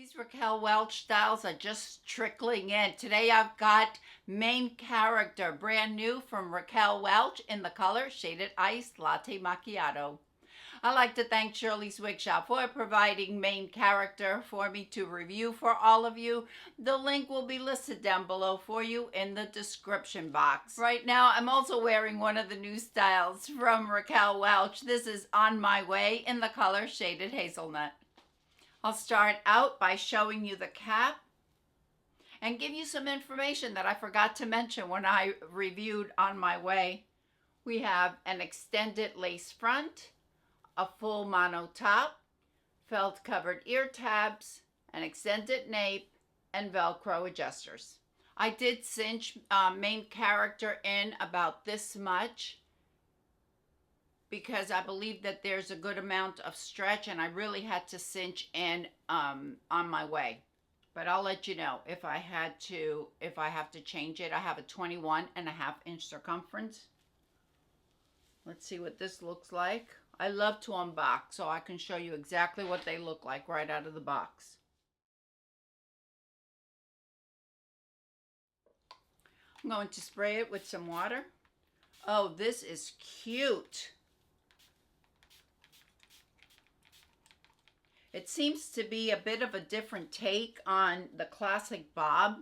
These Raquel Welch styles are just trickling in. Today I've got Main Character, brand new from Raquel Welch in the color Shaded Iced Latte Macchiato. I'd like to thank Shirley's Wig Shop for providing Main Character for me to review for all of you. The link will be listed down below for you in the description box. Right now I'm also wearing one of the new styles from Raquel Welch. This is On My Way in the color Shaded Hazelnut. I'll start out by showing you the cap and give you some information that I forgot to mention when I reviewed On My Way. We have an extended lace front, a full mono top, felt covered ear tabs, an extended nape, and Velcro adjusters. I did cinch Main Character in about this much because I believe that there's a good amount of stretch and I really had to cinch in On My Way. But I'll let you know if I have to change it. I have a 21.5-inch circumference. Let's see what this looks like. I love to unbox so I can show you exactly what they look like right out of the box. I'm going to spray it with some water. Oh, this is cute. It seems to be a bit of a different take on the classic bob.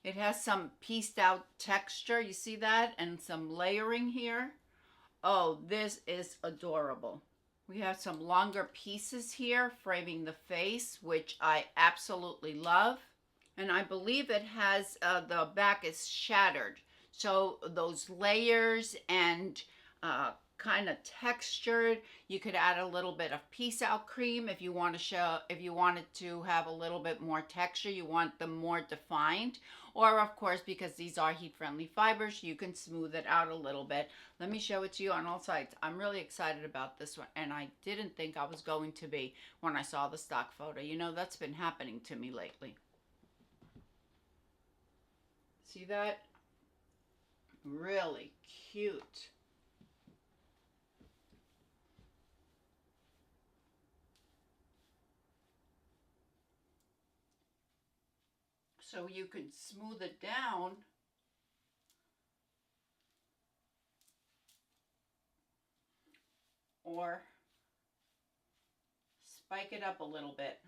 It has some pieced out texture, you see that? And some layering here. Oh, this is adorable. We have some longer pieces here framing the face, which I absolutely love. And I believe it has, the back is shattered. So those layers and kind of textured. You could add a little bit of piece out cream if you want to show, if you wanted to have a little bit more texture, you want them more defined. Or of course, because these are heat friendly fibers, you can smooth it out a little bit. Let me show it to you on all sides. I'm really excited about this one, and I didn't think I was going to be when I saw the stock photo. You know, that's been happening to me lately. See that? Really cute. So you can smooth it down or spike it up a little bit.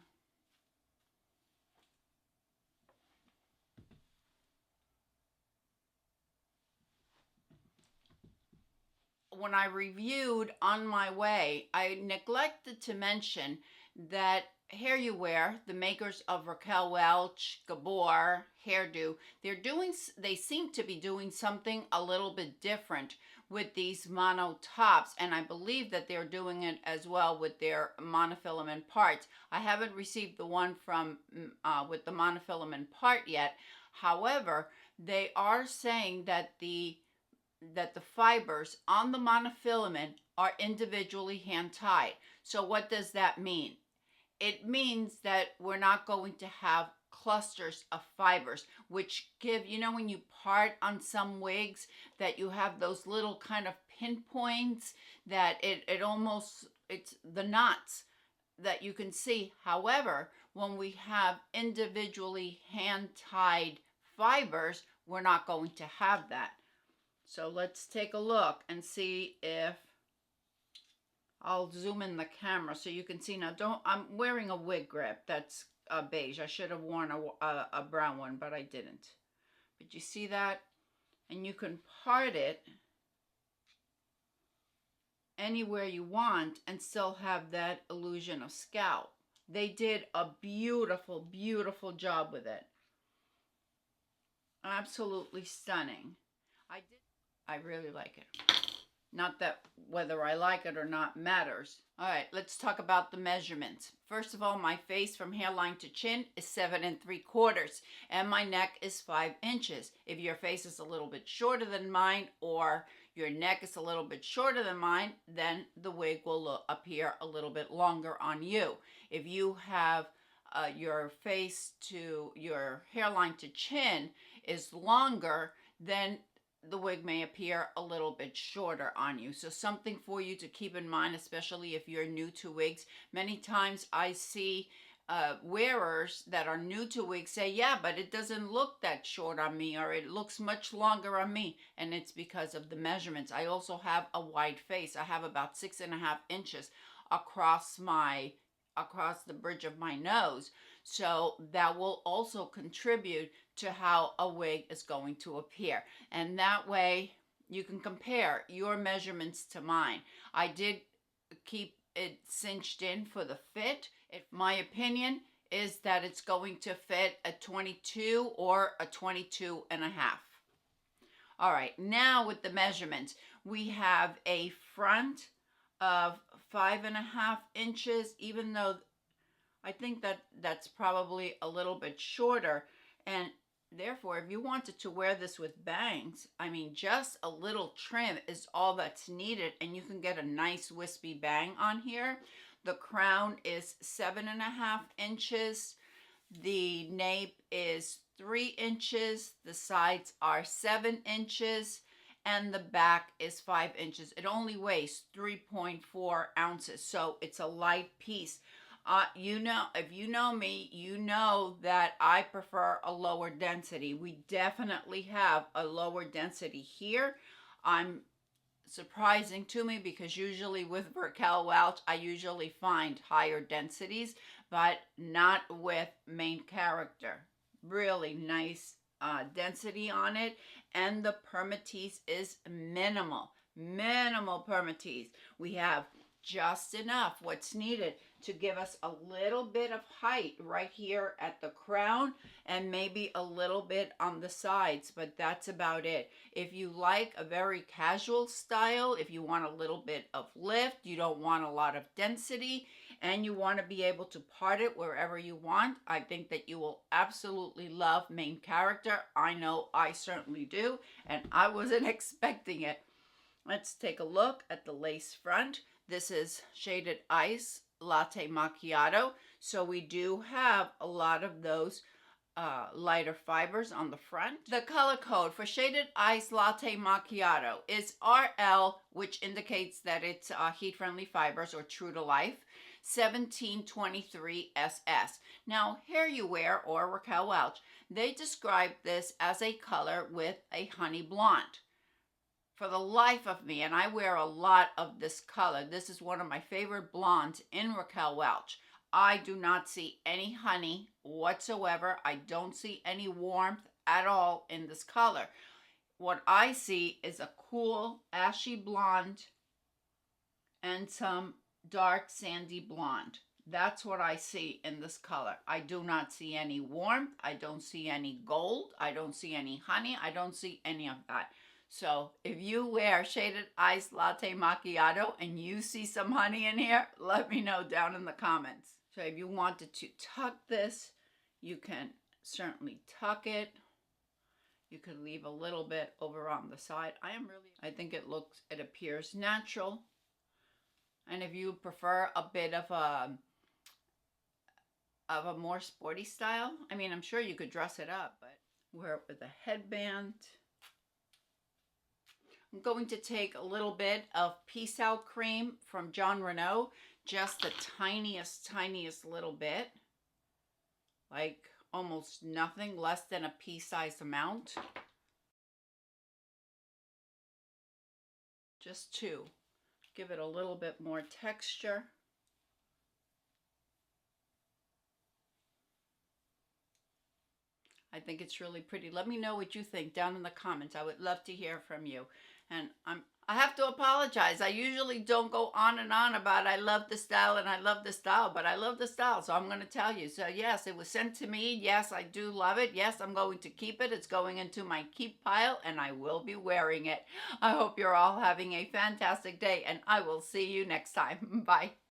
When I reviewed On My Way, I neglected to mention that Hair You Wear, the makers of Raquel Welch, Gabor, Hairdo, they seem to be doing something a little bit different with these mono tops, and I believe that they're doing it as well with their monofilament parts. I haven't received the one from with the monofilament part yet. However, they are saying that the fibers on the monofilament are individually hand tied. So what does that mean? It means that we're not going to have clusters of fibers, which give, you know, when you part on some wigs that you have those little kind of pinpoints that it almost, it's the knots that you can see. However, when we have individually hand tied fibers, we're not going to have that. So let's take a look and see if I'll zoom in the camera so you can see. Now, I'm wearing a wig grip that's beige. I should have worn a brown one, but I didn't. But you see that? And you can part it anywhere you want and still have that illusion of scalp. They did a beautiful, beautiful job with it. Absolutely stunning. I really like it. Not that whether I like it or not matters. All right, let's talk about the measurements. First of all, my face from hairline to chin is 7 3/4, and my neck is 5 inches. If your face is a little bit shorter than mine, or your neck is a little bit shorter than mine, then the wig will appear a little bit longer on you. If you have your face to your hairline to chin is longer, then the wig may appear a little bit shorter on you. So something for you to keep in mind, especially if you're new to wigs. Many times I see wearers that are new to wigs say, yeah, but it doesn't look that short on me, or it looks much longer on me. And it's because of the measurements. I also have a wide face. I have about 6.5 inches across the bridge of my nose. So that will also contribute to how a wig is going to appear. And that way you can compare your measurements to mine. I did keep it cinched in for the fit. My opinion is that it's going to fit a 22 or a 22 and a half. All right, now with the measurements, we have a front of 5.5 inches, even though I think that that's probably a little bit shorter. And therefore, if you wanted to wear this with bangs, I mean, just a little trim is all that's needed, and you can get a nice wispy bang on here. The crown is 7.5 inches. The nape is 3 inches. The sides are 7 inches. And the back is 5 inches. It only weighs 3.4 ounces. So it's a light piece. You know, if you know me, you know that I prefer a lower density. We definitely have a lower density here. I'm surprising to me because usually with Raquel Welch, I usually find higher densities, but not with main character. Really nice density on it, and the permatease is minimal permatease. We have just enough what's needed to give us a little bit of height right here at the crown, and maybe a little bit on the sides, but that's about it. If you like a very casual style, if you want a little bit of lift, you don't want a lot of density, and you want to be able to part it wherever you want, I think that you will absolutely love main character. I know I certainly do, and I wasn't expecting it. Let's take a look at the lace front. This is Shaded Iced Latte Macchiato. So we do have a lot of those lighter fibers on the front. The color code for Shaded Iced Latte Macchiato is RL, which indicates that it's heat-friendly fibers or true to life, 1723 SS. Now, Hair You Wear or Raquel Welch, they describe this as a color with a honey blonde. For the life of me, and I wear a lot of this color, this is one of my favorite blondes in Raquel Welch. I do not see any honey whatsoever. I don't see any warmth at all in this color. What I see is a cool ashy blonde and some dark sandy blonde. That's what I see in this color. I do not see any warmth. I don't see any gold. I don't see any honey. I don't see any of that. So if you wear Shaded Iced Latte Macchiato and you see some honey in here, let me know down in the comments. So if you wanted to tuck this, you can certainly tuck it. You could leave a little bit over on the side. I think it appears natural. And if you prefer a bit of a more sporty style, I mean, I'm sure you could dress it up, but wear it with a headband. I'm going to take a little bit of Peace Out cream from John Renault, just the tiniest little bit, like almost nothing, less than a pea-sized amount, just to give it a little bit more texture. I think it's really pretty. Let me know what you think down in the comments. I would love to hear from you. And I have to apologize. I usually don't go on and on about I love the style and I love the style, but I love the style, so I'm going to tell you. So yes, it was sent to me. Yes, I do love it. Yes, I'm going to keep it. It's going into my keep pile, and I will be wearing it. I hope you're all having a fantastic day, and I will see you next time. Bye.